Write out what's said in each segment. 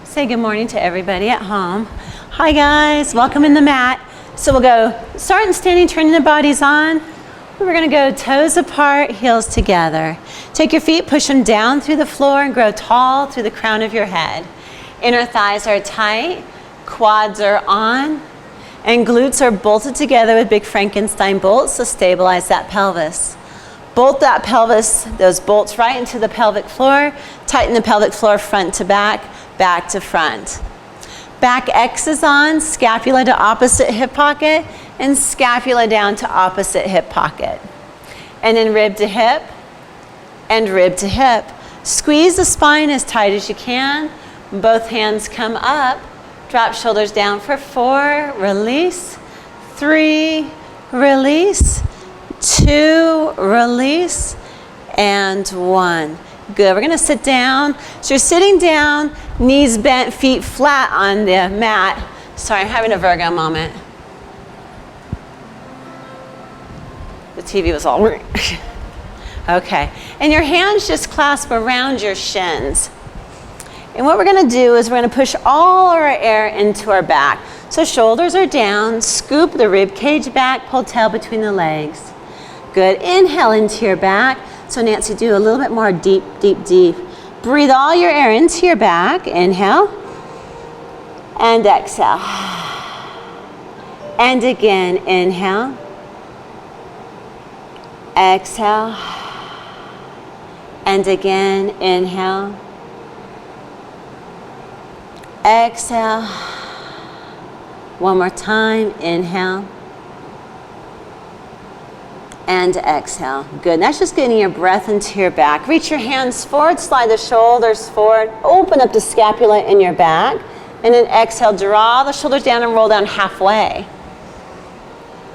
Say good morning to everybody at home. Hi guys, welcome in the mat. So we'll go starting standing, turning the bodies on. We're gonna go toes apart, heels together. Take your feet, push them down through the floor and grow tall through the crown of your head. Inner thighs are tight, quads are on, and glutes are bolted together with big Frankenstein bolts to stabilize that pelvis. Bolt that pelvis, those bolts right into the pelvic floor. Tighten the pelvic floor front to back, back to front. Back X is on, scapula to opposite hip pocket, and scapula down to opposite hip pocket. And then rib to hip, and rib to hip. Squeeze the spine as tight as you can. Both hands come up. Drop shoulders down for 4, release, 3, release, 2, release, and 1. Good, we're gonna sit down. So you're sitting down, knees bent, feet flat on the mat. Sorry, I'm having a Virgo moment. The TV was all okay. And your hands just clasp around your shins. And what we're gonna do is we're gonna push all of our air into our back. So shoulders are down, scoop the rib cage back, pull tail between the legs. Good, inhale into your back. So Nancy, do a little bit more deep, deep, deep. Breathe all your air into your back, inhale, and exhale. And again, inhale, exhale, and again, inhale, exhale. One more time, inhale, and exhale. Good, that's just getting your breath into your back. Reach your hands forward, slide the shoulders forward, open up the scapula in your back, and then exhale, draw the shoulders down and roll down halfway.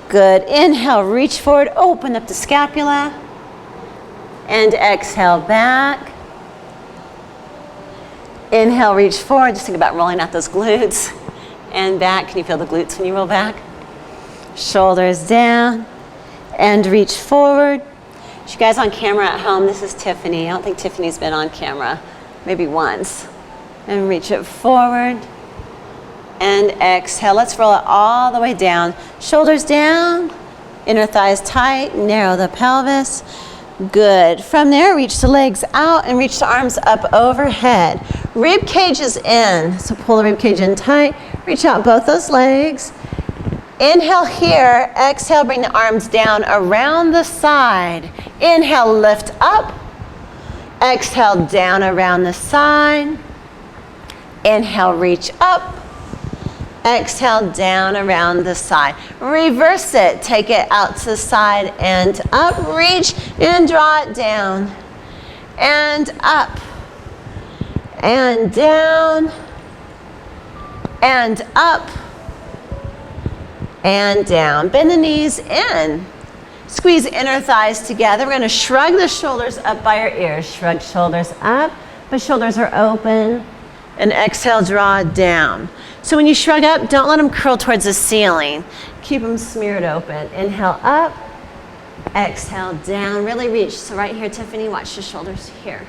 Good, inhale, reach forward, open up the scapula, and exhale back. Inhale, reach forward, just think about rolling out those glutes, and back. Can you feel the glutes when you roll back? Shoulders down, and reach forward. You guys on camera at home, this is Tiffany. I don't think Tiffany's been on camera, maybe once. And reach it forward, and exhale. Let's roll it all the way down. Shoulders down, inner thighs tight, narrow the pelvis. Good. From there, reach the legs out and reach the arms up overhead. Rib cage is in, so pull the rib cage in tight. Reach out both those legs. Inhale here, exhale, bring the arms down around the side. Inhale, lift up. Exhale, down around the side. Inhale, reach up. Exhale, down around the side. Reverse it, take it out to the side and up. Reach and draw it down. And up. And down. And up. And down. Bend the knees in. Squeeze inner thighs together. We're going to shrug the shoulders up by our ears. Shrug shoulders up, but shoulders are open. And exhale, draw down. So when you shrug up, don't let them curl towards the ceiling. Keep them smeared open. Inhale up. Exhale down. Really reach. So right here, Tiffany, watch the shoulders here.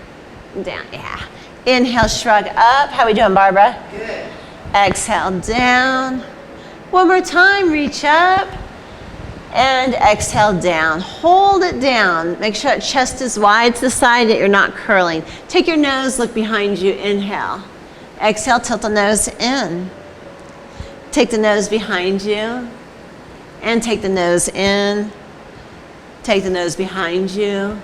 Down. Yeah. Inhale, shrug up. How we doing, Barbara? Good. Exhale down. One more time, reach up, and exhale down. Hold it down. Make sure that chest is wide to the side, that you're not curling. Take your nose, look behind you, inhale. Exhale, tilt the nose in. Take the nose behind you, and take the nose in. Take the nose behind you,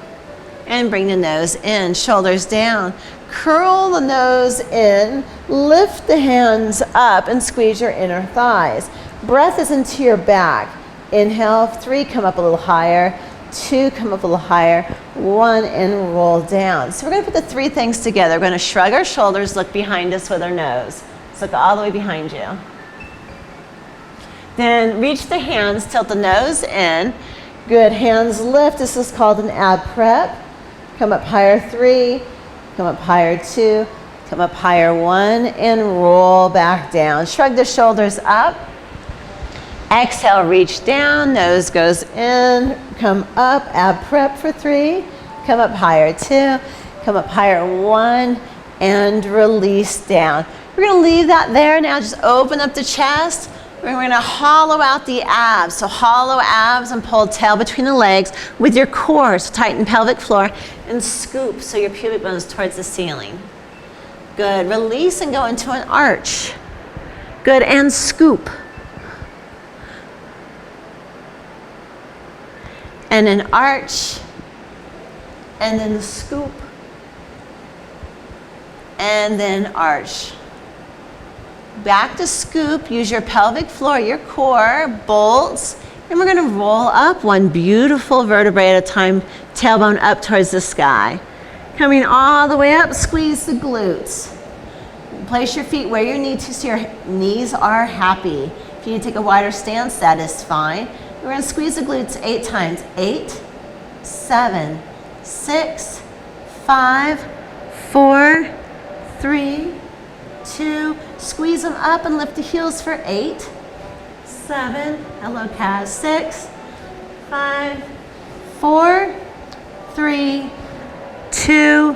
and bring the nose in. Shoulders down. Curl the nose in, lift the hands up, and squeeze your inner thighs. Breath is into your back. Inhale, 3, come up a little higher. 2, come up a little higher. 1, and roll down. So we're gonna put the 3 things together. We're gonna shrug our shoulders, look behind us with our nose. So look all the way behind you. Then reach the hands, tilt the nose in. Good, hands lift. This is called an ab prep. Come up higher, 3. Come up higher, 2, come up higher, 1, and roll back down. Shrug the shoulders up. Exhale, reach down, nose goes in, come up, ab prep for 3, come up higher, 2, come up higher, 1, and release down. We're gonna leave that there. Now just open up the chest. We're gonna hollow out the abs. So hollow abs and pull tail between the legs with your core, so tighten pelvic floor, and scoop so your pubic bone is towards the ceiling. Good, release and go into an arch. Good, and scoop. And an arch, and then scoop, and then arch. Back to scoop, use your pelvic floor, your core, bolts, and we're gonna roll up one beautiful vertebrae at a time, tailbone up towards the sky. Coming all the way up, squeeze the glutes. Place your feet where you need to so your knees are happy. If you need to take a wider stance, that is fine. We're gonna squeeze the glutes 8 times. 8, 7, 6, 5, 4, 3, 2. Squeeze them up and lift the heels for 8, 7, hello calves, 6, 5, 4, 3, 2,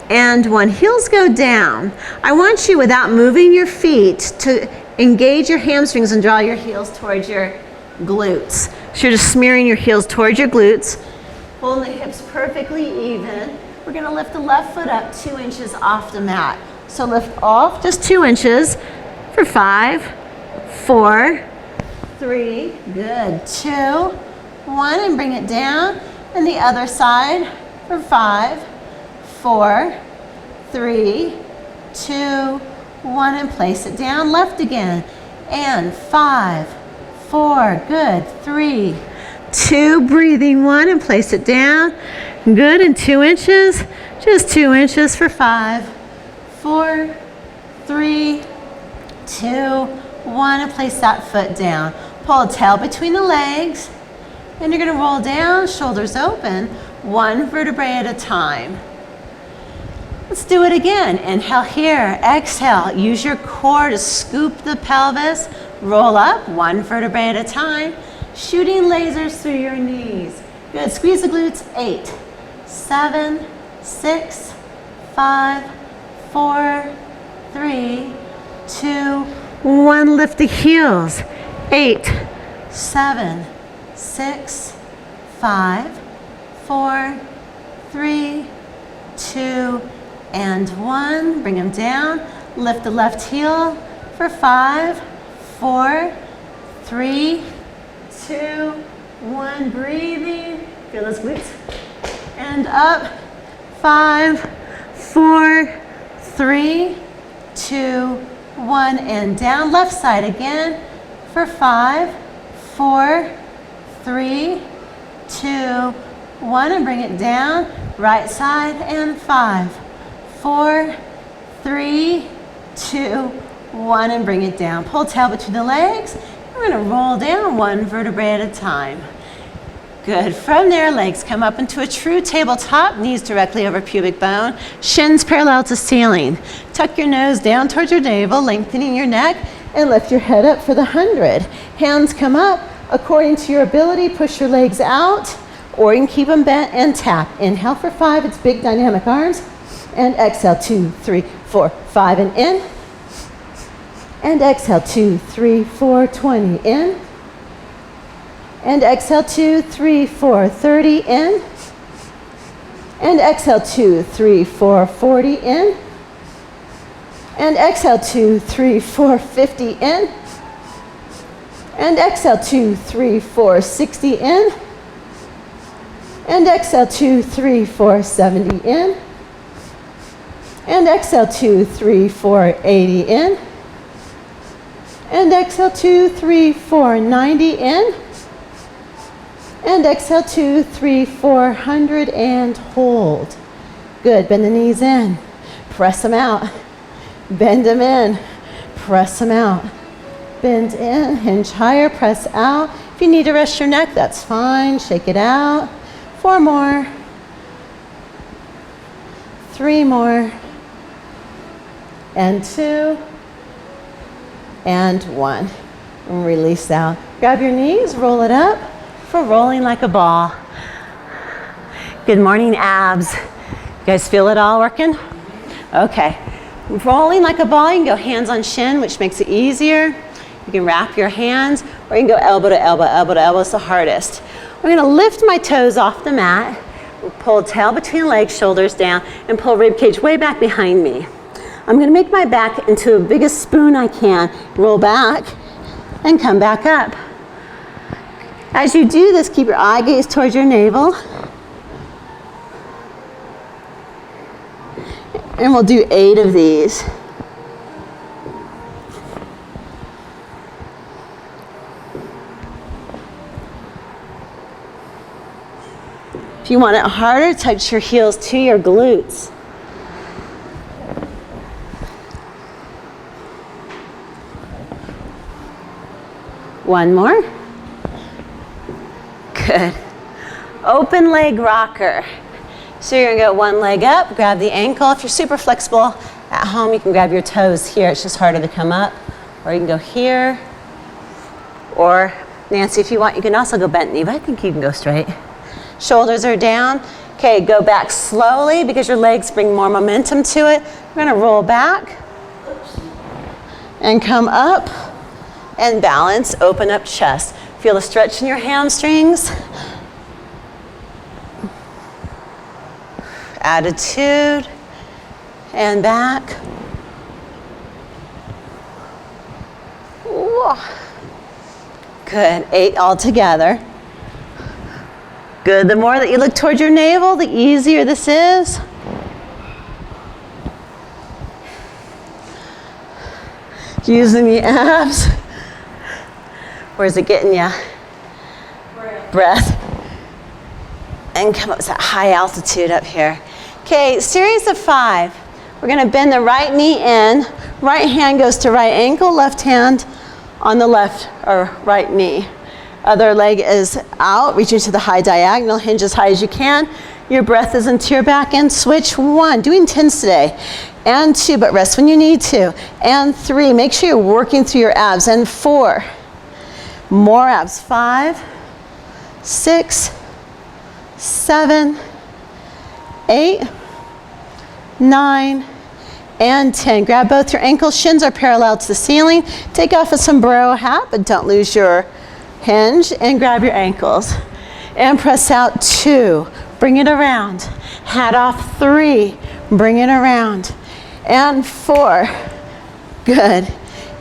and 1. Heels go down. I want you, without moving your feet, to engage your hamstrings and draw your heels towards your glutes. So you're just smearing your heels towards your glutes, holding the hips perfectly even. We're gonna lift the left foot up 2 inches off the mat. So lift off just 2 inches for 5, 4, 3, good, 2, 1, and bring it down. And the other side for 5, 4, 3, 2, 1, and place it down. Left again, and 5, 4, good, 3, 2, breathing, 1, and place it down. Good, and 2 inches, just 2 inches for 5, 4, 3, 2, 1, and place that foot down. Pull a tail between the legs, and you're gonna roll down, shoulders open, 1 vertebrae at a time. Let's do it again. Inhale here, exhale. Use your core to scoop the pelvis, roll up, 1 vertebrae at a time, shooting lasers through your knees. Good, squeeze the glutes, 8, 7, 6, 5, 4, 3, 2, 1. Lift the heels. 8, 7, 6, 5, 4, 3, 2, and 1. Bring them down. Lift the left heel for 5, 4, 3, 2, 1. Breathing. Feel those glutes. And up. 5, 4, 3, 2, 1, and down. Left side again for 5, 4, 3, 2, 1, and bring it down. Right side and 5, 4, 3, 2, 1, and bring it down. Pull tail between the legs. We're gonna roll down 1 vertebrae at a time. Good. From there, legs come up into a true tabletop, knees directly over pubic bone, shins parallel to ceiling. Tuck your nose down towards your navel, lengthening your neck, and lift your head up for the 100. Hands come up. According to your ability, push your legs out, or you can keep them bent and tap. Inhale for 5, it's big dynamic arms. And exhale, 2, 3, 4, 5, and in. And exhale, 2, 3, 4, 20, in. And exhale, 2, 3, 4, 30, in. And exhale, 2, 3, 4, 40, in. And exhale, 2, 3, 4, 50, in. And exhale, 2, 3, 4, 60, in. And exhale, 2, 3, 4, 70, in. And exhale, 2, 3, 4, 80, in. And exhale, 2, 3, 4, 90, in. And exhale, 2, 3, 400, and hold. Good, bend the knees in, press them out. Bend them in, press them out. Bend in, hinge higher, press out. If you need to rest your neck, that's fine, shake it out. 4 more. 3 more. And 2. And 1. And release out. Grab your knees, roll it up for rolling like a ball. Good morning, abs. You guys feel it all working? Okay. rolling like a ball. You can go hands on shin, which makes it easier. You can wrap your hands, or you can go elbow to elbow. Elbow to elbow is the hardest. I'm gonna lift my toes off the mat, pull tail between legs, shoulders down, and pull rib cage way back behind me. I'm gonna make my back into the biggest spoon I can, roll back, and come back up. As you do this, keep your eye gaze towards your navel. And we'll do 8 of these. If you want it harder, touch your heels to your glutes. One more. Good. Open leg rocker. So you're gonna go one leg up, grab the ankle. If you're super flexible at home, you can grab your toes here. It's just harder to come up. Or you can go here. Or Nancy, if you want, you can also go bent knee, but I think you can go straight. Shoulders are down. Okay, go back slowly because your legs bring more momentum to it. We're gonna roll back and come up and balance, open up chest. Feel the stretch in your hamstrings. Attitude and back. Ooh. Good, 8 all together. Good, the more that you look towards your navel, the easier this is. Using the abs. Where's it getting you? Breath. And come up to that high altitude up here. Okay, series of 5. We're gonna bend the right knee in. Right hand goes to right ankle, left hand on the left or right knee. Other leg is out, reach into the high diagonal, hinge as high as you can. Your breath is into your back and switch 1, doing 10s today. And 2, but rest when you need to. And 3, make sure you're working through your abs. And 4, more abs. 5, 6, 7, 8, 9, and 10. Grab both your ankles, shins are parallel to the ceiling. Take off a sombrero hat, but don't lose your hinge, and grab your ankles. And press out 2, bring it around. Hat off 3, bring it around. And 4, good.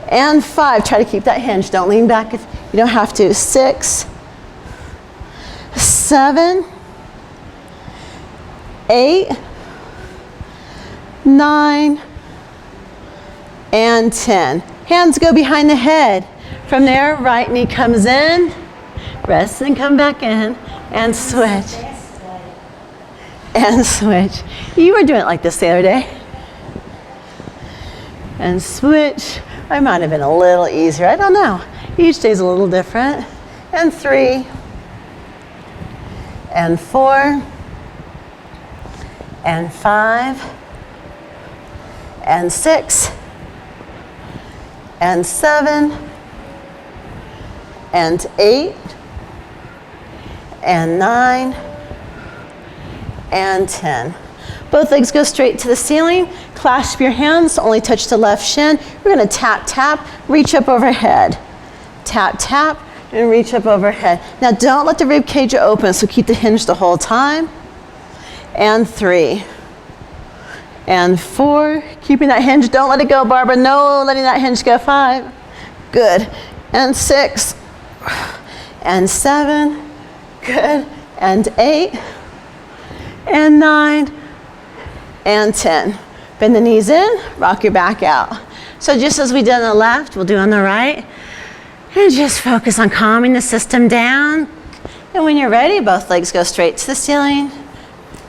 And 5, try to keep that hinge. Don't lean back if you don't have to. 6, 7, 8, 9, and 10. Hands go behind the head. From there, right knee comes in, rest and come back in, and switch. And switch. You were doing it like this the other day. And switch. I might have been a little easier, I don't know. Each day's a little different. And 3, and 4, and 5, and 6, and 7, and 8, and 9, and 10. Both legs go straight to the ceiling. Clasp your hands, only touch the left shin. We're gonna tap, tap, reach up overhead. Tap, tap, and reach up overhead. Now don't let the rib cage open, so keep the hinge the whole time. And 3, and 4, keeping that hinge. Don't let it go, Barbara. No letting that hinge go. 5, good. And 6, and 7, good. And 8, and 9, and 10. Bend the knees in, rock your back out. So just as we did on the left, we'll do on the right. And just focus on calming the system down. And when you're ready, both legs go straight to the ceiling.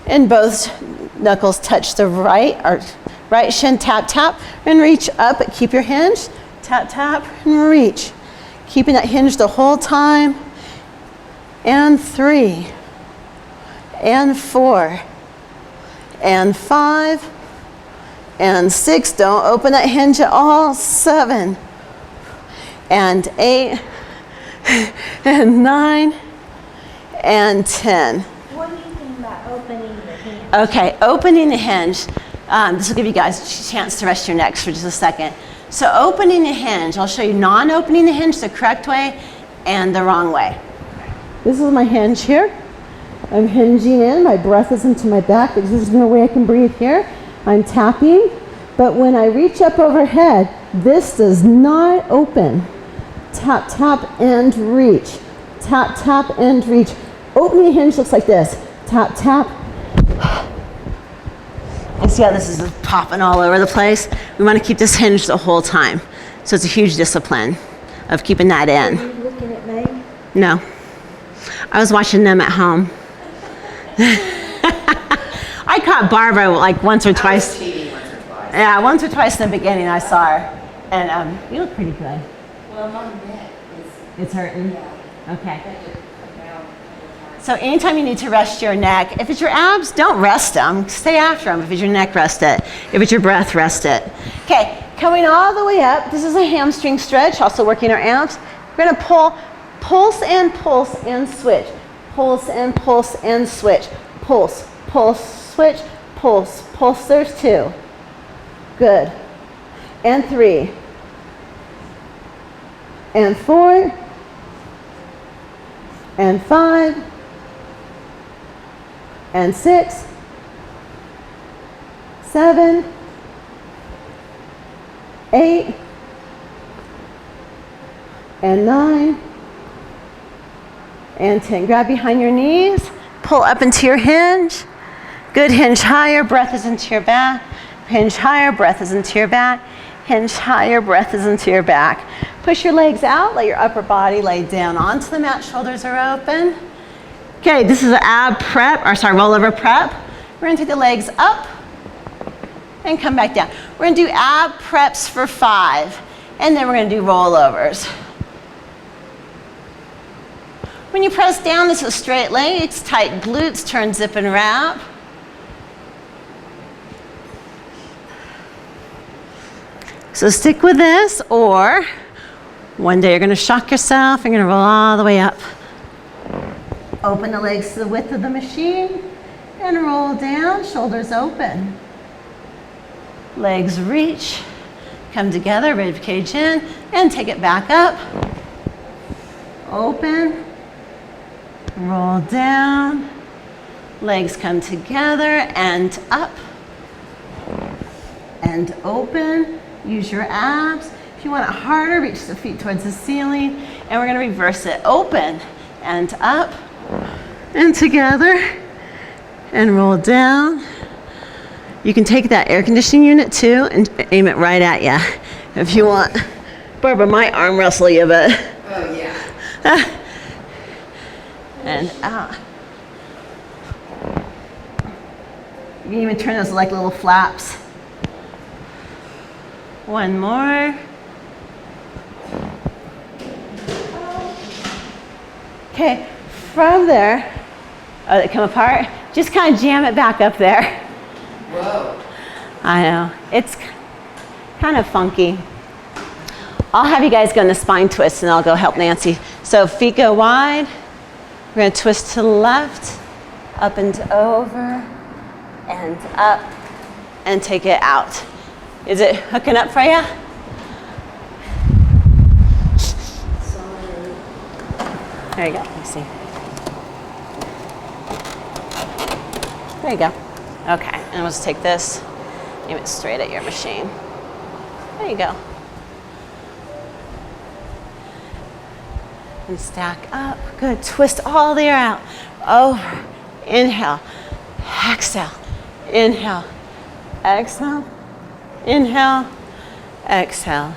And both knuckles touch the right shin, tap, tap, and reach up. Keep your hinge, tap, tap, and reach. Keeping that hinge the whole time. And 3, and 4, and 5, and 6. Don't open that hinge at all. 7, and 8, and 9, and 10. What do you think about opening the hinge? Okay, opening the hinge. This will give you guys a chance to rest your necks for just a second. So opening the hinge, I'll show you non-opening the hinge the correct way and the wrong way. This is my hinge here. I'm hinging in, my breath is into my back because there's no way I can breathe here. I'm tapping, but when I reach up overhead, this does not open. Tap, tap, and reach. Tap, tap, and reach. Opening hinge looks like this. Tap, tap. You see how this is popping all over the place? We want to keep this hinge the whole time. So it's a huge discipline of keeping that in. Are you looking at me? No. I was watching them at home. I caught Barbara like once or twice. Yeah, once or twice in the beginning I saw her. And you look pretty good. Well, my neck is... It's hurting? Yeah. Okay. I just come down. So anytime you need to rest your neck, if it's your abs, don't rest them. Stay after them. If it's your neck, rest it. If it's your breath, rest it. Okay, coming all the way up. This is a hamstring stretch, also working our abs. We're gonna pull, pulse and switch. Pulse and pulse and switch. Pulse, pulse, switch, pulse, pulse. There's 2. Good. And 3. And 4. And 5. And 6, 7, 8, and 9, and 10. Grab behind your knees, pull up into your hinge. Good, hinge higher, breath is into your back. Hinge higher, breath is into your back. Hinge higher, breath is into your back. Push your legs out, let your upper body lay down onto the mat, shoulders are open. Okay, this is an ab prep, rollover prep. We're gonna take the legs up and come back down. We're gonna do ab preps for 5, and then we're gonna do rollovers. When you press down, this is straight legs, tight glutes, turn, zip, and wrap. So stick with this, or one day you're gonna shock yourself, you're gonna roll all the way up. Open the legs to the width of the machine and roll down, shoulders open. Legs reach, come together, rib cage in, and take it back up. Open, roll down, legs come together and up, and open. Use your abs. If you want it harder, reach the feet towards the ceiling, and we're gonna reverse it. Open and up, and together, and roll down. You can take that air conditioning unit too and aim it right at you if you want. Barbara might arm wrestle you, but. Oh, yeah. And out. You can even turn those like little flaps. One more. Okay, from there, they come apart. Just kind of jam it back up there. Whoa. I know, it's kind of funky. I'll have you guys go in the spine twist and I'll go help Nancy. So feet go wide. We're gonna twist to the left, up and over, and up, and take it out. Is it hooking up for you? There you go, let me see. There you go. Okay, and let's take this, aim it straight at your machine. There you go. And stack up, good. Twist all the air out. Over, inhale, exhale, inhale, exhale, inhale, exhale,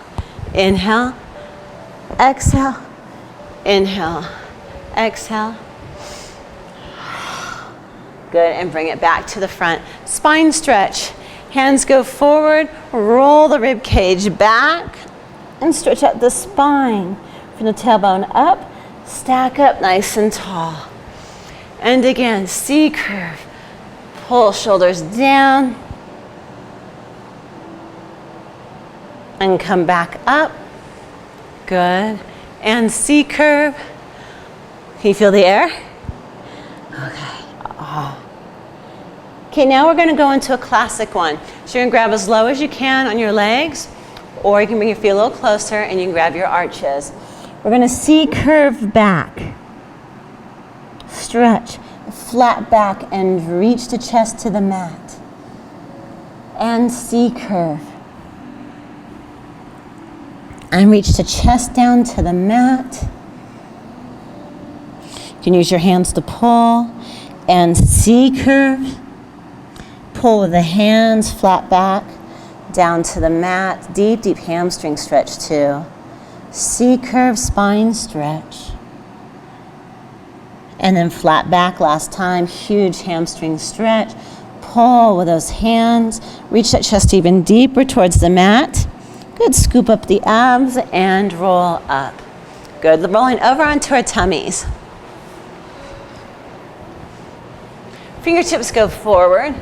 inhale, exhale, inhale, exhale. Good, and bring it back to the front. Spine stretch. Hands go forward, roll the rib cage back, and stretch out the spine. From the tailbone up, stack up nice and tall. And again, C curve. Pull shoulders down. And come back up. Good. And C curve. Can you feel the air? Okay. Oh. Okay, now we're gonna go into a classic one. So you're gonna grab as low as you can on your legs, or you can bring your feet a little closer and you can grab your arches. We're gonna C-curve back. Stretch, flat back, and reach the chest to the mat. And C-curve. And reach the chest down to the mat. You can use your hands to pull. And C-curve. Pull with the hands, flat back, down to the mat. Deep, deep hamstring stretch too. C-curve, spine stretch. And then flat back last time, huge hamstring stretch. Pull with those hands. Reach that chest even deeper towards the mat. Good, scoop up the abs and roll up. Good, rolling over onto our tummies. Fingertips go forward.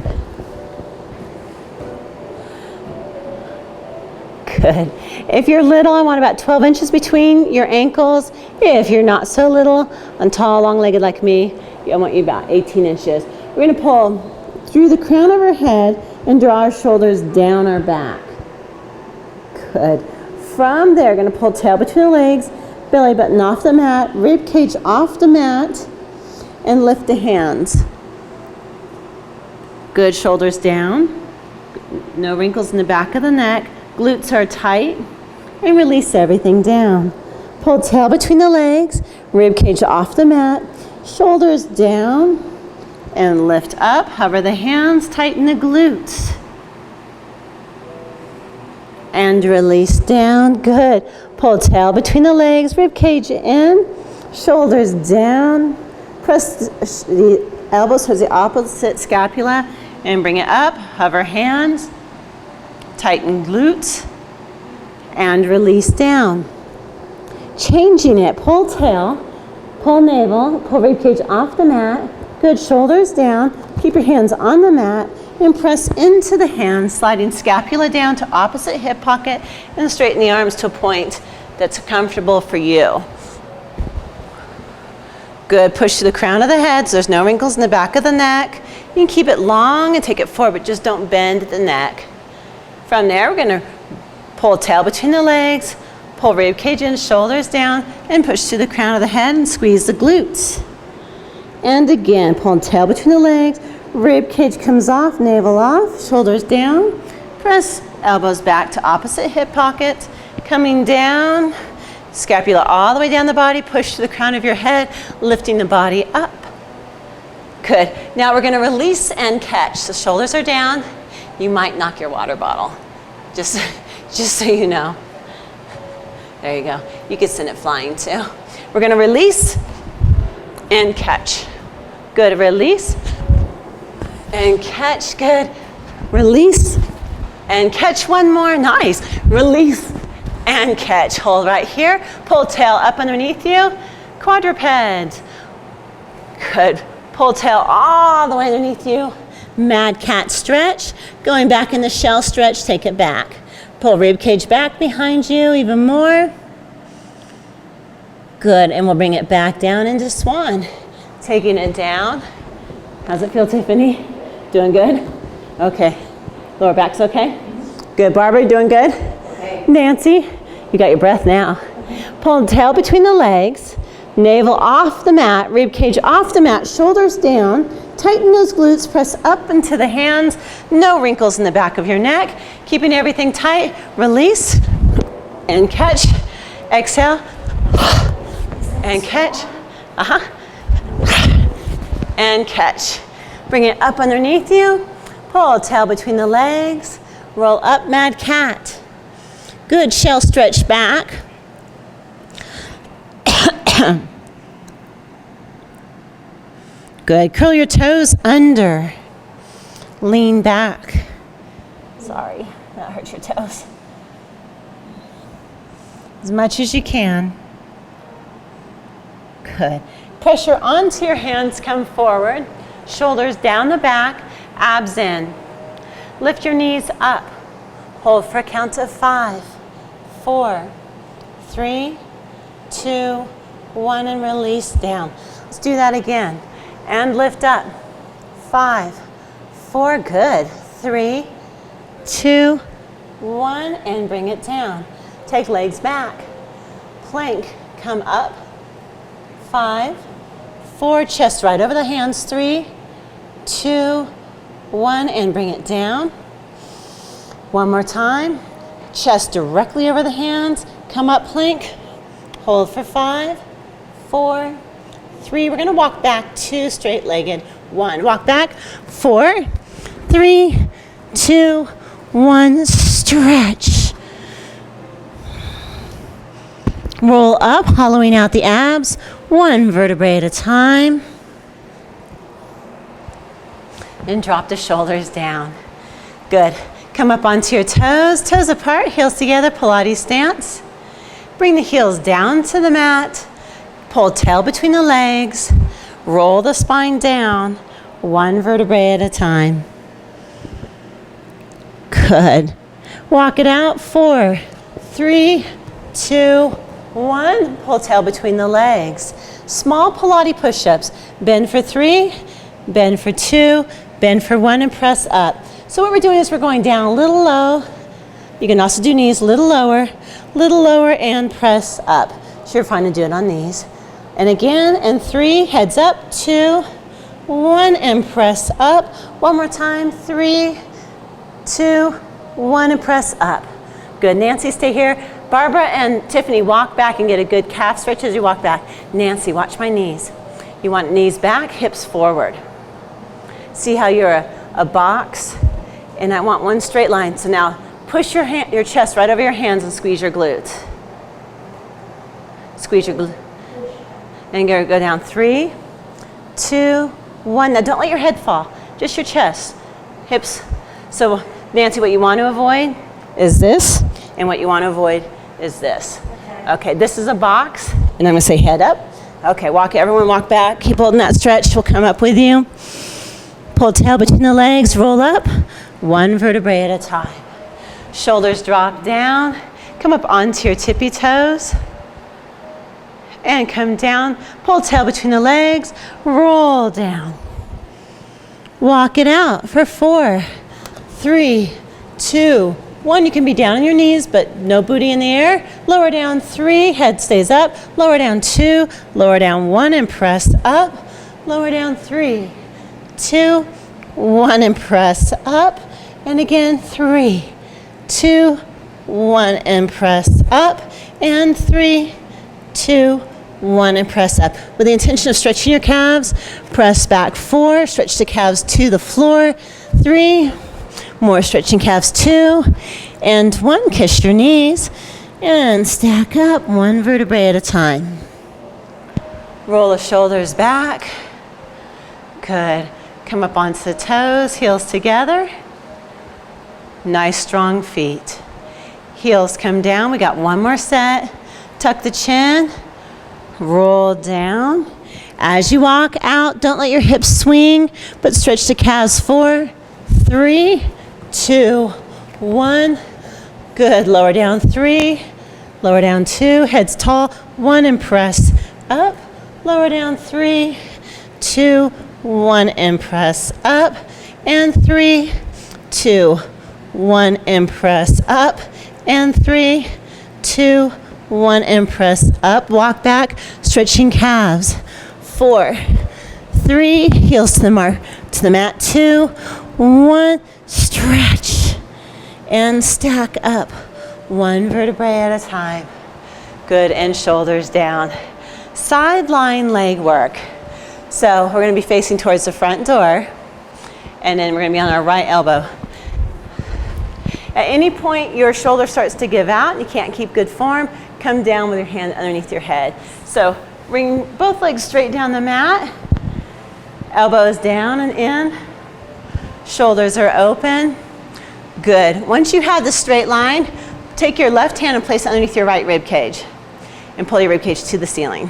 Good. If you're little, I want about 12 inches between your ankles. If you're not so little and tall, long-legged like me, I want you about 18 inches. We're gonna pull through the crown of our head and draw our shoulders down our back. Good. From there, gonna pull tail between the legs, belly button off the mat, rib cage off the mat, and lift the hands. Good, shoulders down. No wrinkles in the back of the neck. Glutes are tight. And release everything down. Pull tail between the legs, rib cage off the mat, shoulders down, and lift up. Hover the hands, tighten the glutes. And release down. Good. Pull tail between the legs, rib cage in, shoulders down. Press the elbows towards the opposite scapula and bring it up. Hover hands, tighten glutes, and release down. Changing it, pull tail, pull navel, pull rib cage off the mat. Good, shoulders down. Keep your hands on the mat and press into the hands, sliding scapula down to opposite hip pocket and straighten the arms to a point that's comfortable for you. Good, push to the crown of the head so there's no wrinkles in the back of the neck. You can keep it long and take it forward, but just don't bend the neck. From there, we're gonna pull tail between the legs, pull rib cage in, shoulders down, and push to the crown of the head and squeeze the glutes. And again, pull tail between the legs, rib cage comes off, navel off, shoulders down. Press elbows back to opposite hip pockets, coming down, scapula all the way down the body, push to the crown of your head, lifting the body up. Good. Now we're gonna release and catch. So shoulders are down. You might knock your water bottle, just so you know. There you go. You could send it flying too. We're gonna release and catch. Good, release and catch, good. Release and catch, one more, nice. Release and catch, hold right here. Pull tail up underneath you, quadruped. Good, pull tail all the way underneath you. Mad cat stretch, going back in the shell stretch, take it back. Pull rib cage back behind you, even more. Good, and we'll bring it back down into swan. Taking it down. How's it feel, Tiffany? Doing good? Okay. Lower back's okay? Good, Barbara, doing good? Okay. Nancy, you got your breath now. Pull the tail between the legs, navel off the mat, rib cage off the mat, shoulders down. Tighten those glutes, press up into the hands. No wrinkles in the back of your neck. Keeping everything tight. Release and catch. Exhale and catch. And catch. Bring it up underneath you. Pull tail between the legs. Roll up, mad cat. Good, shell stretch back. Good, curl your toes under. Lean back. Sorry, that hurt your toes. As much as you can. Good. Pressure onto your hands, come forward. Shoulders down the back, abs in. Lift your knees up. Hold for a count of 5, 4, 3, 2, 1, and release down. Let's do that again. And lift up. 5, 4, good. 3, 2, 1, and bring it down. Take legs back. Plank, come up. 5, 4, chest right over the hands. 3, 2, 1, and bring it down. One more time. Chest directly over the hands. Come up, plank. Hold for 5, 4, 3. We're going to walk back 2, straight-legged. 1. Walk back. 4, 3, 2, 1. Stretch. Roll up, hollowing out the abs. 1 vertebrae at a time. And drop the shoulders down. Good. Come up onto your toes. Toes apart, heels together, Pilates stance. Bring the heels down to the mat. Pull tail between the legs. Roll the spine down, 1 vertebrae at a time. Good. Walk it out. 4, 3, 2, 1. Pull tail between the legs. Small Pilates push-ups. Bend for 3, bend for 2, bend for 1, and press up. So what we're doing is we're going down a little low. You can also do knees a little lower, and press up. So you're fine to do it on these. And again, and 3, heads up, 2, 1, and press up. One more time, 3, 2, 1, and press up. Good. Nancy, stay here. Barbara and Tiffany, walk back and get a good calf stretch as you walk back. Nancy, watch my knees. You want knees back, hips forward. See how you're a box? And I want one straight line. So now push your chest right over your hands and squeeze your glutes. Squeeze your glutes. And go down. 3, 2, 1. Now don't let your head fall. Just your chest, hips. So Nancy, what you want to avoid is this, and what you want to avoid is this. Okay, this is a box, and I'm going to say head up. Okay, everyone walk back. Keep holding that stretch. We'll come up with you. Pull tail between the legs, roll up, 1 vertebrae at a time. Shoulders drop down. Come up onto your tippy toes. And come down. Pull tail between the legs, roll down. Walk it out for 4, 3, 2, 1. You can be down on your knees, but no booty in the air. Lower down. 3, head stays up. Lower down. 2, lower down. 1, and press up. Lower down. 3, 2, 1, and press up. And again, 3, 2, 1, and press up. And 3, 2, 1, and press up. With the intention of stretching your calves, press back. 4, stretch the calves to the floor. 3, more stretching calves. 2, and 1, kiss your knees, and stack up 1 vertebrae at a time. Roll the shoulders back. Good. Come up onto the toes, heels together. Nice strong feet. Heels come down. We got 1 more set. Tuck the chin. Roll down. As you walk out, don't let your hips swing, but stretch the calves. 4, 3, 2, 1. Good. Lower down. 3, lower down. 2, heads tall. 1, and press up. Lower down. 3, 2, 1, and press up. And 3, 2, 1, and press up. And 3, 2, 1, and press up. Walk back, stretching calves. 4, 3, heels to the mat. 2, 1, stretch and stack up 1 vertebrae at a time. Good, and shoulders down. Sideline leg work. So we're going to be facing towards the front door, and then we're going to be on our right elbow. At any point your shoulder starts to give out and you can't keep good form, come down with your hand underneath your head. So bring both legs straight down the mat, elbows down and in, shoulders are open. Good. Once you have the straight line, take your left hand and place it underneath your right rib cage and pull your rib cage to the ceiling.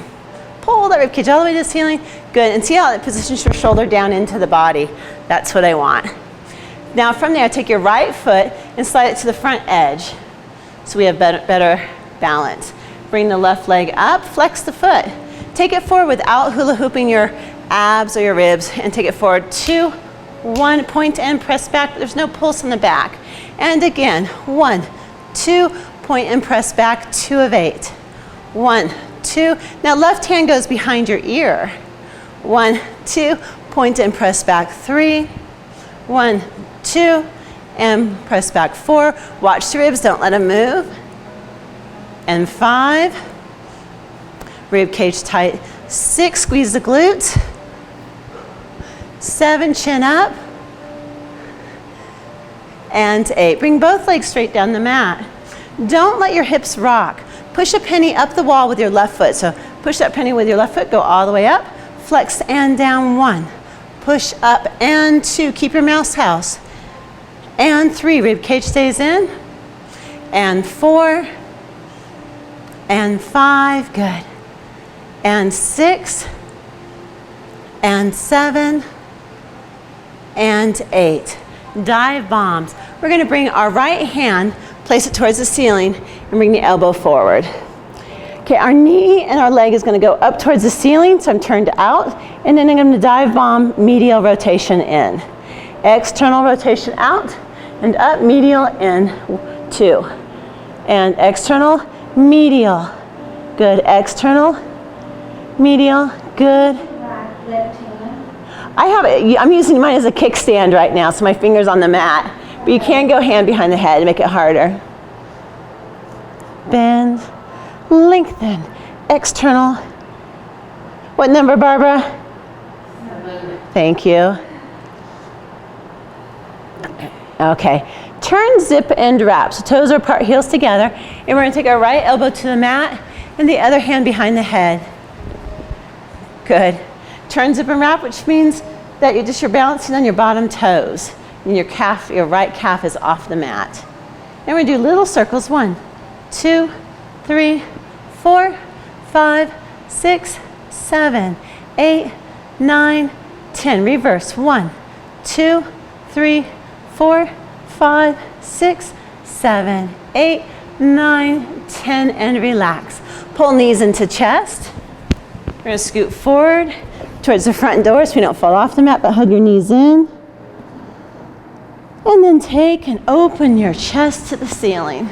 Pull that rib cage all the way to the ceiling. Good. And see how it positions your shoulder down into the body. That's what I want. Now from there, take your right foot and slide it to the front edge so we have better balance. Bring the left leg up, flex the foot. Take it forward without hula hooping your abs or your ribs, and take it forward. 2, 1, point and press back, but there's no pulse in the back. And again, 1, 2, point and press back, 2 of 8. 1, 2. Now left hand goes behind your ear. 1, 2, point and press back, 3. 1, 2, and press back, 4. Watch the ribs, don't let them move. And 5. Rib cage tight. 6, squeeze the glutes. 7, chin up. And 8. Bring both legs straight down the mat. Don't let your hips rock. Push a penny up the wall with your left foot. So push that penny with your left foot, go all the way up. Flex and down, 1. Push up and 2. Keep your mouse house. And 3, rib cage stays in. And 4. And 5, good. And 6. And 7. And 8. Dive bombs. We're going to bring our right hand, place it towards the ceiling, and bring the elbow forward. Okay, our knee and our leg is going to go up towards the ceiling, so I'm turned out, and then I'm going to dive bomb, medial rotation in. External rotation out, and up, medial in, 2. And external, medial, good. External, medial, good. I'm using mine as a kickstand right now, so my finger's on the mat. But you can go hand behind the head and make it harder. Bend, lengthen, external. What number, Barbara? 7. Thank you. Okay, turn, zip, and wrap. So toes are apart, heels together. And we're gonna take our right elbow to the mat and the other hand behind the head. Good. Turn, zip, and wrap, which means that you're balancing on your bottom toes. And your calf, your right calf is off the mat. And we're gonna do little circles. 1, 2, 3, 4, 5, 6, 7, 8, 9, 10. Reverse. 1, 2, 3, 4, 5, 6, 7, 8, 9, 10, and relax. Pull knees into chest. We're gonna scoot forward towards the front door so we don't fall off the mat, but hug your knees in. And then take and open your chest to the ceiling.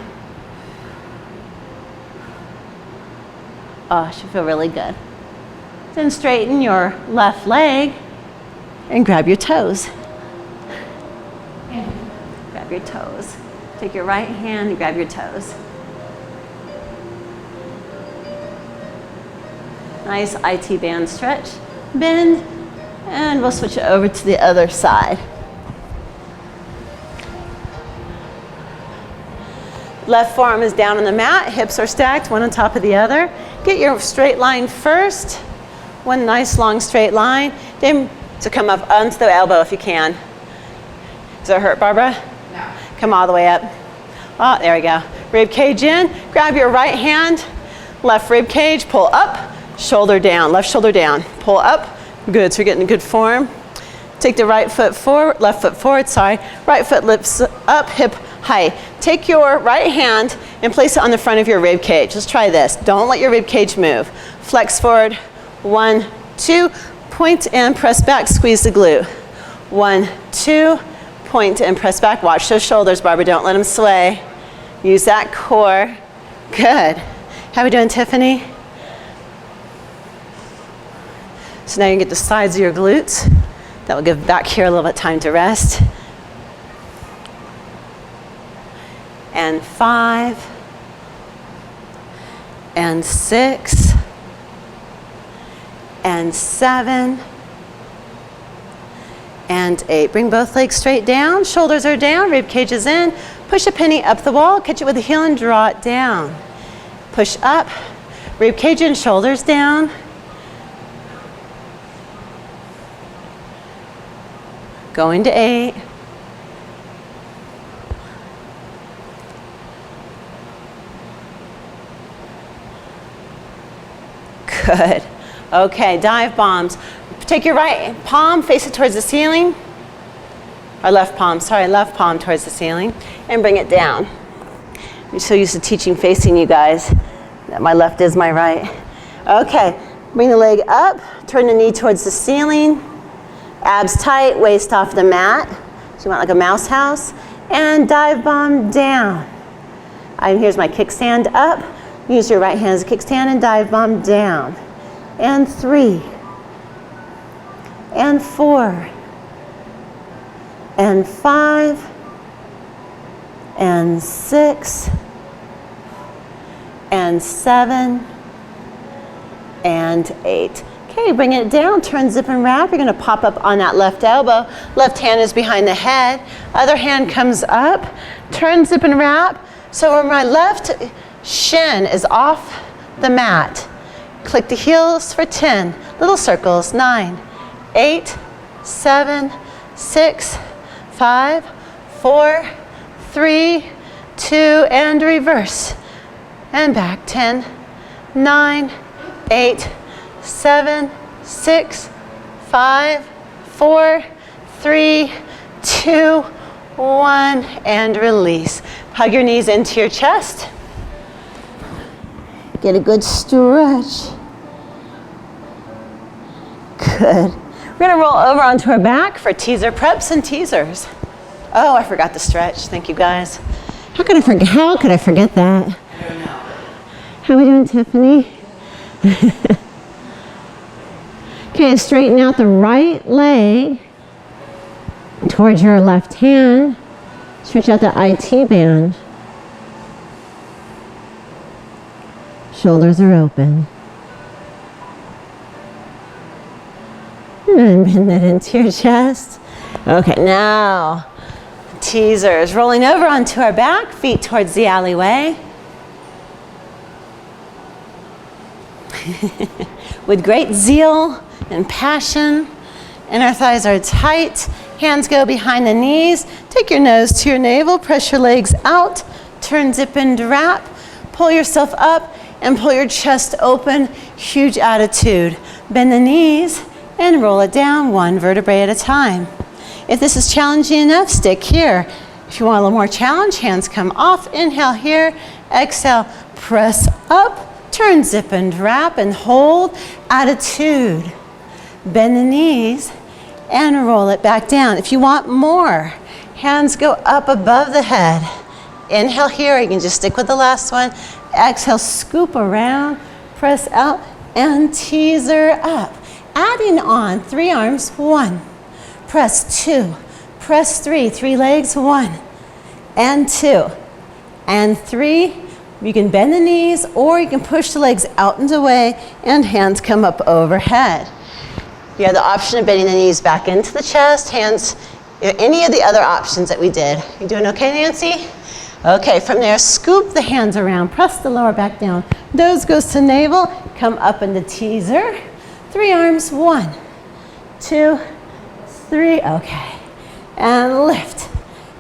Oh, it should feel really good. Then straighten your left leg and grab your toes. Grab your toes. Take your right hand and grab your toes. Nice IT band stretch. Bend, and we'll switch it over to the other side. Left forearm is down on the mat, hips are stacked, one on top of the other. Get your straight line first. One nice long straight line. Then to come up onto the elbow if you can. Does that hurt, Barbara? No. Come all the way up. Oh, there we go. Rib cage in. Grab your right hand, left rib cage, pull up, shoulder down, left shoulder down. Pull up. Good, so you're getting a good form. Take the right foot forward, left foot forward, sorry. Right foot lifts up, hip height. Take your right hand and place it on the front of your rib cage. Let's try this. Don't let your rib cage move. Flex forward. 1, 2, point and press back, squeeze the glute. 1, 2, point and press back. Watch those shoulders, Barbara, don't let them sway. Use that core. Good. How are we doing, Tiffany? So now you can get the sides of your glutes. That will give back here a little bit of time to rest. And 5, and 6, and 7, and 8. Bring both legs straight down, shoulders are down, rib cage is in. Push a penny up the wall, catch it with the heel and draw it down. Push up, rib cage in, shoulders down. Going to 8. Good. Okay, dive bombs. Take your right palm, face it towards the ceiling. Or left palm, sorry, left palm towards the ceiling. And bring it down. I'm so used to teaching facing you guys that my left is my right. Okay, bring the leg up, turn the knee towards the ceiling. Abs tight, waist off the mat. So you want like a mouse house. And dive bomb down. And here's my kickstand up. Use your right hand as a kickstand and dive bomb down. And 3. And 4. And 5. And 6. And 7. And 8. Okay, bring it down, turn, zip, and wrap. You're gonna pop up on that left elbow. Left hand is behind the head. Other hand comes up, turn, zip, and wrap. So where my left shin is off the mat. Click the heels for 10. Little circles, 9, 8, 7, 6, 5, 4, 3, 2, and reverse. And back, 10, 9, 8, 7, 6, 5, 4, 3, 2, 1, and release. Hug your knees into your chest. Get a good stretch. Good. We're gonna roll over onto our back for teaser preps and teasers. Oh, I forgot the stretch. Thank you, guys. How could I forget that? I don't know. How are we doing, Tiffany? Okay, straighten out the right leg towards your left hand. Stretch out the IT band. Shoulders are open. And bend that into your chest. Okay, now teasers. Rolling over onto our back, feet towards the alleyway. With great zeal and passion, inner thighs are tight, hands go behind the knees, take your nose to your navel, press your legs out, turn, zip, and wrap, pull yourself up and pull your chest open, huge attitude. Bend the knees and roll it down one vertebrae at a time. If this is challenging enough, stick here. If you want a little more challenge, hands come off, inhale here, exhale, press up, turn, zip, and wrap, and hold, attitude. Bend the knees and roll it back down. If you want more, hands go up above the head. Inhale here, you can just stick with the last one. Exhale, scoop around, press out, and teaser up. Adding on 3 arms, 1. Press 2, press 3, 3 legs, 1, and 2, and 3. You can bend the knees or you can push the legs out and away and hands come up overhead. You have the option of bending the knees back into the chest, hands, any of the other options that we did. You doing okay, Nancy? Okay, from there, scoop the hands around, press the lower back down. Nose goes to navel, come up into teaser. 3 arms, 1, 2, 3, okay. And lift,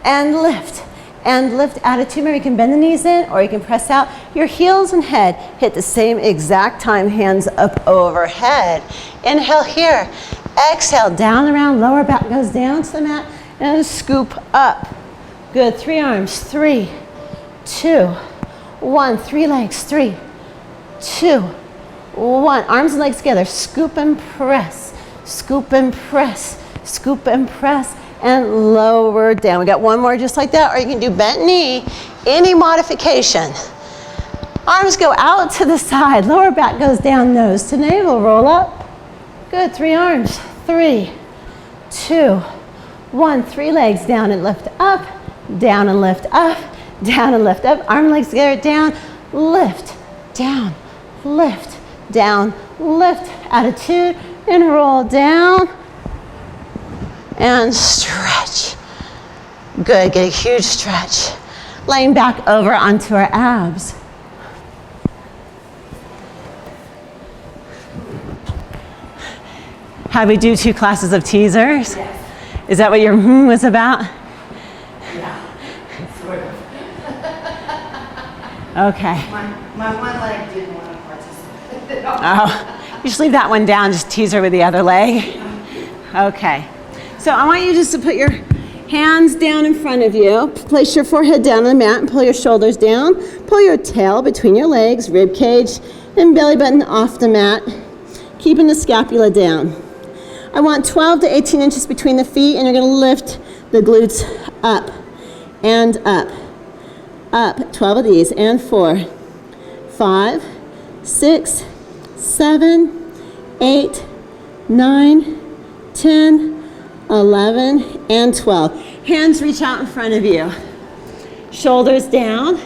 and lift. And lift, attitude. Maybe you can bend the knees in or you can press out. Your heels and head hit the same exact time, hands up overhead. Inhale here. Exhale, down around, lower back goes down to the mat and scoop up. Good, 3 arms, 3, 2, 1. 3 legs, 3, 2, 1. Arms and legs together, scoop and press, scoop and press, scoop and press. And lower down. We got one more just like that, or you can do bent knee, any modification. Arms go out to the side, lower back goes down, nose to navel, roll up. Good, 3 arms, 3, 2, 1. 3 legs, down and lift up, down and lift up, down and lift up. Arm and legs together, down, lift, down, lift, down, lift. Attitude, and roll down. And stretch. Good, get a huge stretch. Laying back over onto our abs. How we do 2 classes of teasers? Yes. Is that what your was about? Yeah, sort of. Okay. My one leg didn't want to participate. Oh, you just leave that one down, just teaser with the other leg. Okay. So I want you just to put your hands down in front of you, place your forehead down on the mat and pull your shoulders down. Pull your tail between your legs, rib cage and belly button off the mat, keeping the scapula down. I want 12 to 18 inches between the feet, and you're going to lift the glutes up and up. Up, 12 of these, and 4, 5, 6, 7, 8, 9, 10, 11, and 12. Hands reach out in front of you. Shoulders down.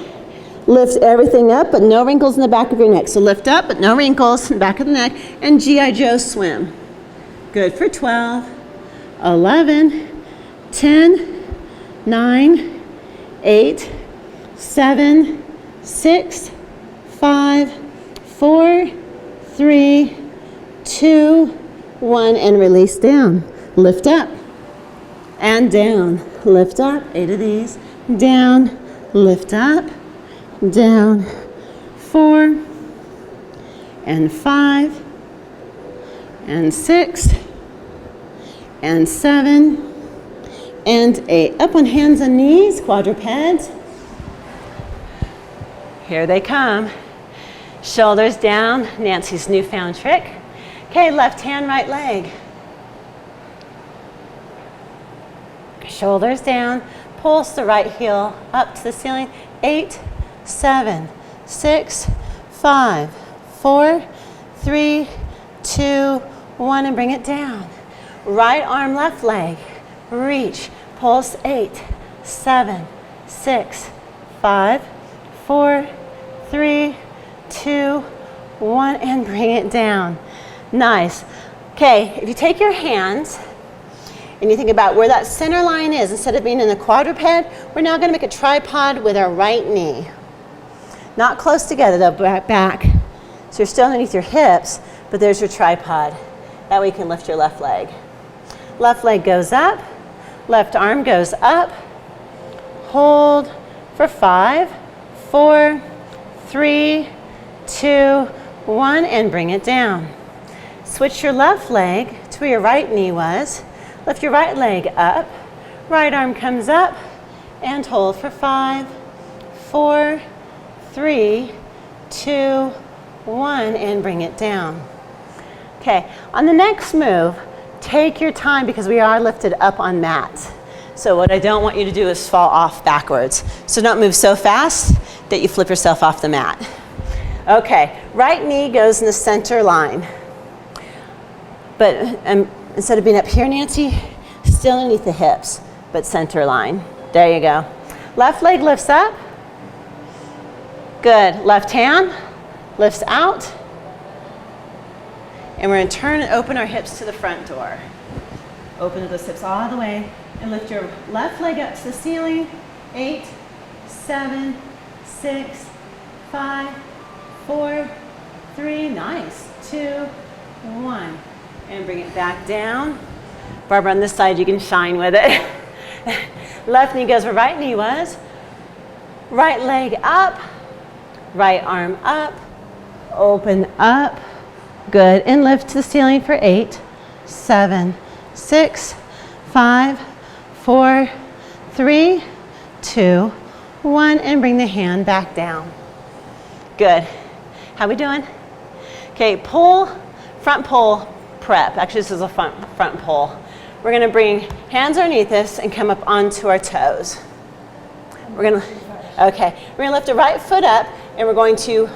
Lift everything up, but no wrinkles in the back of your neck. So lift up, but no wrinkles in the back of the neck, and G.I. Joe swim. Good for 12, 11, 10, 9, 8, 7, 6, 5, 4, 3, 2, 1, and release down. Lift up and down. Lift up, 8 of these. Down, lift up, down, 4, and 5, and 6, and 7, and 8. Up on hands and knees, quadrupeds. Here they come. Shoulders down, Nancy's newfound trick. Okay, left hand, right leg. Shoulders down, pulse the right heel up to the ceiling. 8, 7, 6, 5, 4, 3, 2, 1, and bring it down. Right arm, left leg. Reach, pulse 8, 7, 6, 5, 4, 3, 2, 1, and bring it down. Nice. Okay, if you take your hands and you think about where that center line is, instead of being in a quadruped, we're now going to make a tripod with our right knee. Not close together, though, back. So you're still underneath your hips, but there's your tripod. That way you can lift your left leg. Left leg goes up, left arm goes up. Hold for 5, 4, 3, 2, 1, and bring it down. Switch your left leg to where your right knee was. Lift your right leg up, right arm comes up, and hold for 5, 4, 3, 2, 1, and bring it down. Okay, on the next move, take your time because we are lifted up on mats. So what I don't want you to do is fall off backwards. So don't move so fast that you flip yourself off the mat. Okay, right knee goes in the center line. But instead of being up here, Nancy, still underneath the hips, but center line. There you go. Left leg lifts up. Good. Left hand lifts out. And we're going to turn and open our hips to the front door. Open those hips all the way and lift your left leg up to the ceiling. 8, 7, 6, 5, 4, 3, nice, 2, 1. And bring it back down. Barbara, on this side, you can shine with it. Left knee goes where right knee was. Right leg up. Right arm up. Open up. Good. And lift to the ceiling for 8, 7, 6, 5, 4, 3, 2, 1. And bring the hand back down. Good. How we doing? Okay, pull, front pull. Prep. Actually, this is a front pull. We're going to bring hands underneath us and come up onto our toes. We're going to lift the right foot up and we're going to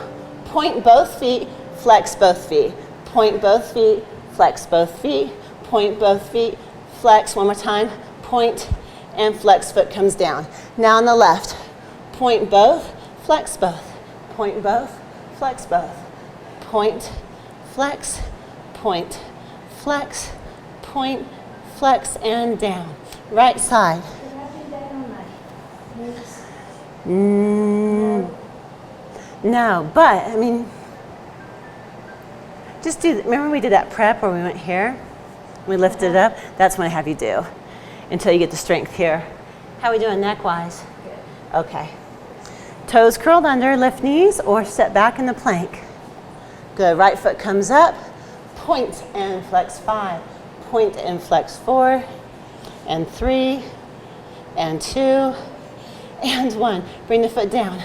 point both feet, flex both feet. Point both feet, flex both feet, point both feet, flex. One more time. Point and flex, foot comes down. Now on the left, point both, flex both. Point both, flex both. Point, flex, point, flex, point, flex, and down. Right side. No, but I mean, just do. Remember we did that prep where we went here, we lifted it up. That's what I have you do until you get the strength here. How are we doing neck-wise? Good. Okay. Toes curled under, lift knees, or step back in the plank. Good. Right foot comes up. Point and flex 5, point and flex 4, and 3, and 2, and 1. Bring the foot down.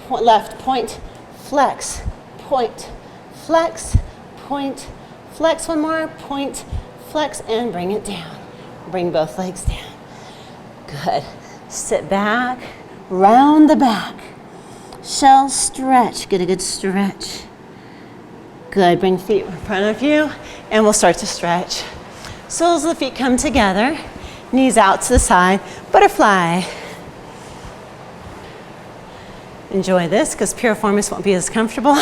Point, left, point, flex, point, flex, point, flex. One more, point, flex and bring it down. Bring both legs down. Good. Sit back, round the back. Shell stretch, get a good stretch. Good, bring feet in front of you and we'll start to stretch. Soles of the feet come together, knees out to the side, butterfly. Enjoy this because piriformis won't be as comfortable.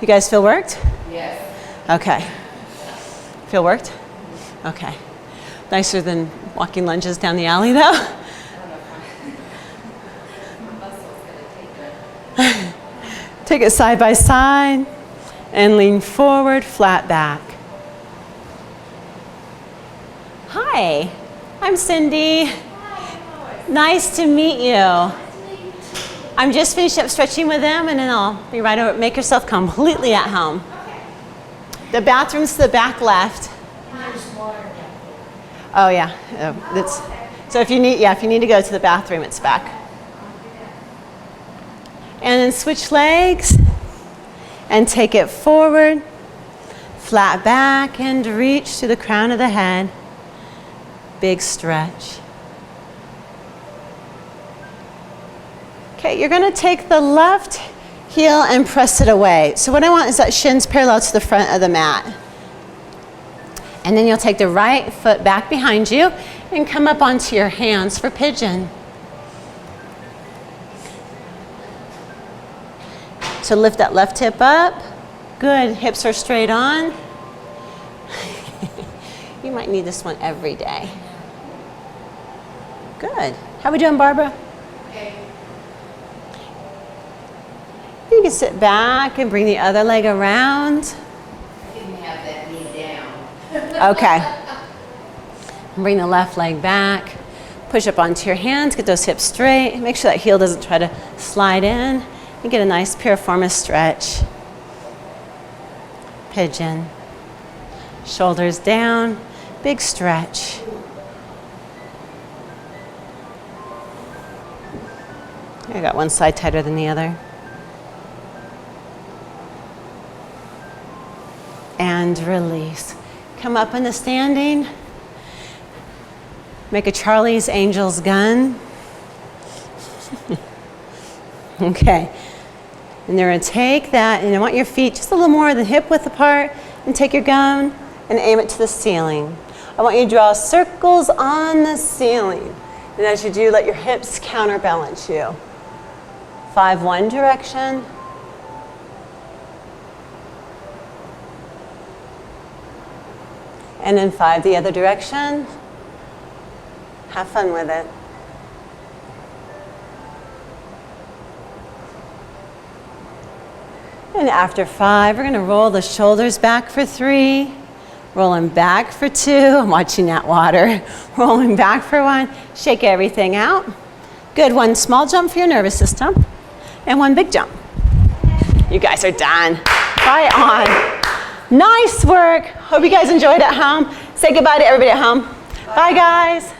You guys feel worked? Yes. Okay. Feel worked? Okay. Nicer than walking lunges down the alley though. I don't know if my muscle's gonna take it. Take it side by side and lean forward, flat back. Hi, I'm Cindy. Nice to meet you. I'm just finished up stretching with them and then I'll be right over. Make yourself completely at home. The bathroom's to the back left. Oh yeah, so if you need to go to the bathroom, it's back. And then switch legs and take it forward, flat back and reach to the crown of the head. Big stretch. Okay, you're gonna take the left heel and press it away. So what I want is that shins parallel to the front of the mat. And then you'll take the right foot back behind you and come up onto your hands for pigeon. So lift that left hip up. Good, hips are straight on. You might need this one every day. Good. How we doing, Barbara? Okay. You can sit back and bring the other leg around. I didn't have that knee down. Okay. Bring the left leg back. Push up onto your hands, get those hips straight. Make sure that heel doesn't try to slide in. And get a nice piriformis stretch. Pigeon. Shoulders down, big stretch. I got one side tighter than the other. And release. Come up into standing. Make a Charlie's Angels gun. Okay. And you're going to take that, and I want your feet just a little more than hip width apart, and take your gun and aim it to the ceiling. I want you to draw circles on the ceiling. And as you do, let your hips counterbalance you. 5 one direction. And then 5 the other direction. Have fun with it. And after 5, we're going to roll the shoulders back for 3, rolling back for 2. I'm watching that water. Rolling back for 1. Shake everything out. Good. 1 small jump for your nervous system, and 1 big jump. You guys are done. Try on. Nice work. Hope you guys enjoyed at home. Say goodbye to everybody at home. Bye, guys.